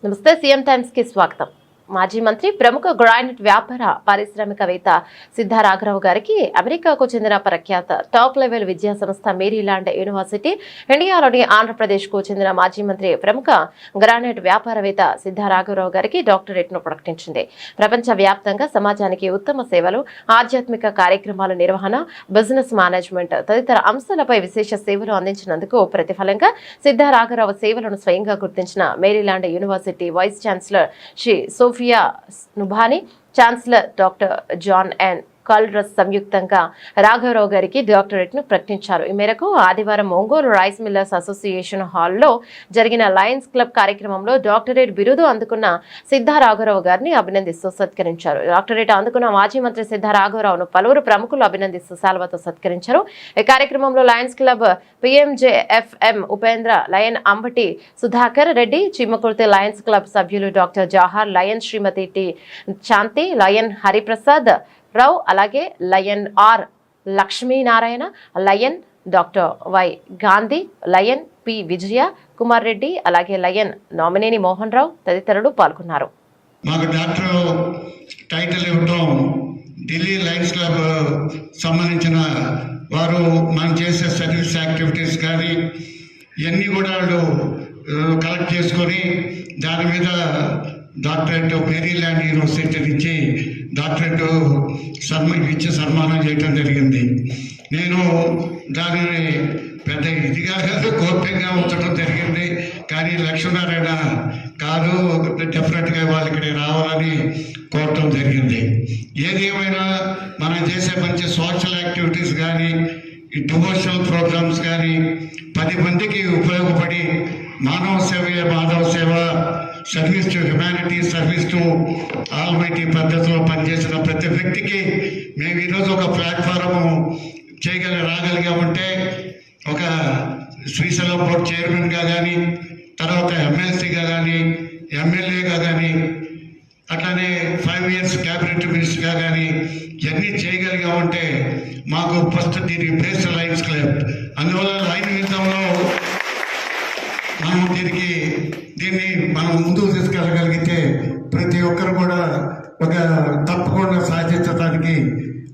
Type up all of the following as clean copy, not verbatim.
నమస్తే CM times కి స్వాగతం. మాజీ మంత్రి ప్రముఖ గ్రానైట్ వ్యాపార పారిశ్రామికవేత్త సిద్ధా రాఘరావు గారికి అమెరికాకు చెందిన ప్రఖ్యాత టాప్ లెవెల్ విద్యా సంస్థ మేరీలాండ్ యూనివర్సిటీ ఇండియాలోని ఆంధ్రప్రదేశ్ కు చెందిన మాజీ మంత్రి ప్రముఖ గ్రానైట్ వ్యాపారవేత్త సిద్ధా రాఘరావు గారికి డాక్టరేట్ ను ప్రకటించింది. ప్రపంచ వ్యాప్తంగా సమాజానికి ఉత్తమ సేవలు, ఆధ్యాత్మిక కార్యక్రమాల నిర్వహణ, బిజినెస్ మేనేజ్మెంట్ తదితర అంశాలపై విశేష సేవలు అందించినందుకు ప్రతిఫలంగా సిద్ధా రాఘరావు సేవలను స్వయంగా గుర్తించిన Maryland university vice chancellor Shri Sophia నుభాని, ఛాన్సలర్ డాక్టర్ జాన్ ఎన్ కల్రస్ సంయుక్తంగా రాఘవరావు గారికి డాక్టరేట్ ను ప్రకటించారు. ఈ మేరకు ఆదివారం ఒంగోలు రైస్ మిల్లర్స్ అసోసియేషన్ హాల్లో జరిగిన లయన్స్ క్లబ్ కార్యక్రమంలో డాక్టరేట్ బిరుదు అందుకున్న సిద్ధా రాఘవరావు గారిని అభినందిస్తూ సత్కరించారు. డాక్టరేట్ అందుకున్న మాజీ మంత్రి సిద్ధా రాఘవరావును పలువురు ప్రముఖులు అభినందిస్తూ శాల్వాతో సత్కరించారు. ఈ కార్యక్రమంలో Lions Club PMJFM Upendra, lion Ambati Sudhakar Reddy, Cheemakurthi Lions Club సభ్యులు doctor Jawahar, lion Srimati T Shanti, lion Hariprasad Rao, అలాగే lion R Lakshminarayana, lion doctor Y Gandhi, lion P Vijaya Kumar Reddy, అలాగే లయన్ నామినేని మోహన్ రావు తదితరులు పాల్గొన్నారు. మాకు డాక్టర్ టైటిల్ ఇవ్వటం ఢిల్లీ లయన్స్ క్లబ్ సంబంధించిన వారు మనం చేసే సర్వీస్ యాక్టివిటీస్ కానీ ఇవన్నీ కూడా వాళ్ళు కలెక్ట్ చేసుకొని దాని మీద డాక్టరేట్ మేరీలాండ్ యూనివర్సిటీ నుంచి డాక్టరేట్ ఇచ్చి సన్మానం చేయటం జరిగింది. నేను దానిని పెద్ద ఇదిగా గోప్యంగా ఉంచడం జరిగింది. కానీ లక్ష్మీనారాయణ కాదు, డెఫినెట్గా వాళ్ళు ఇక్కడికి రావాలని కోరటం జరిగింది. ఏది ఏమైనా మనం చేసే మంచి సోషల్ యాక్టివిటీస్ కానీ ఈ డివోషనల్ ప్రోగ్రామ్స్ కానీ 10 మందికి ఉపయోగపడి మానవ సేవ, service to humanity, service to almighty పద్ధతిలో పనిచేసిన ప్రతి వ్యక్తికి మేము ఈరోజు ఒక ప్లాట్ఫారం రాగలిగామంటే ఒక శ్రీశైలం బోర్డు చైర్మన్గా కానీ, తర్వాత ఎమ్మెల్సీగా కానీ, ఎమ్మెల్యేగా కానీ, అట్లానే 5 years క్యాబినెట్ మినిస్టర్గా కానీ ఇవన్నీ చేయగలిగామంటే మాకు ఫస్ట్ దీనికి బేస్ లయన్స్ క్లబ్. అందువల్ల లైన్ యుద్ధంలో మనం దీన్ని మనం ముందుకు తీసుకెళ్ళగలిగితే ప్రతి ఒక్కరు కూడా ఒక తప్పకుండా సాధించడానికి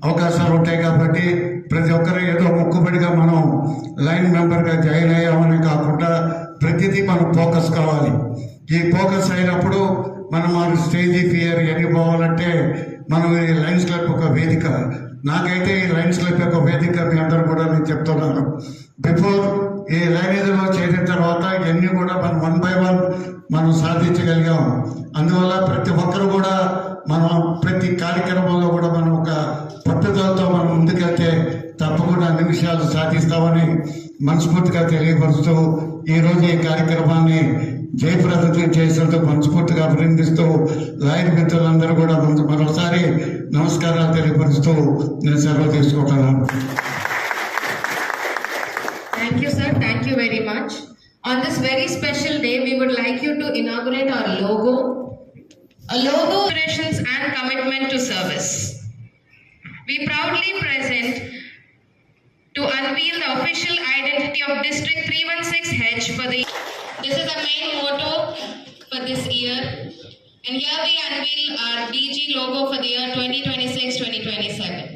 అవకాశాలు ఉంటాయి. కాబట్టి ప్రతి ఒక్కరు ఏదో మొక్కుబడిగా మనం లైన్ మెంబర్గా జాయిన్ అయ్యామని కాకుండా ప్రతిదీ మనం ఫోకస్ కావాలి. ఈ ఫోకస్ అయినప్పుడు మనం స్టేజీ ఫియర్ ఇవన్నీ పోవాలంటే మనం ఈ లయన్స్ క్లబ్ ఒక వేదిక. నాకైతే ఈ లయన్స్ క్లబ్ యొక్క వేదిక మీ అందరూ కూడా నేను చెప్తున్నాను. బిఫోర్ ఈ లైనేజ్లో చేరిన తర్వాత ఇవన్నీ కూడా మనం 1 by 1 మనం సాధించగలిగాం. అందువల్ల ప్రతి ఒక్కరు కూడా మనం ప్రతి కార్యక్రమంలో కూడా మనం ఒక పట్టుదలతో మనం ముందుకెళ్తే తప్పకుండా అన్ని విషయాలు సాధిస్తామని మనస్ఫూర్తిగా తెలియపరుస్తూ ఈరోజు ఈ కార్యక్రమాన్ని జయప్రదం చేసినందుకు మనస్ఫూర్తిగా అభినందిస్తూ లైన్ మిత్రులందరూ కూడా మరోసారి నమస్కారాలు తెలియపరుస్తూ నేను సెలవు తీసుకుంటున్నాను. Thank you, sir. Thank you very much. On this very special day, we would like you to inaugurate our logo. A logo, operations and commitment to service. We proudly present to unveil the official identity of District 316H for the. This is the main motto for this year. And here we unveil our DG logo for the year 2026-2027.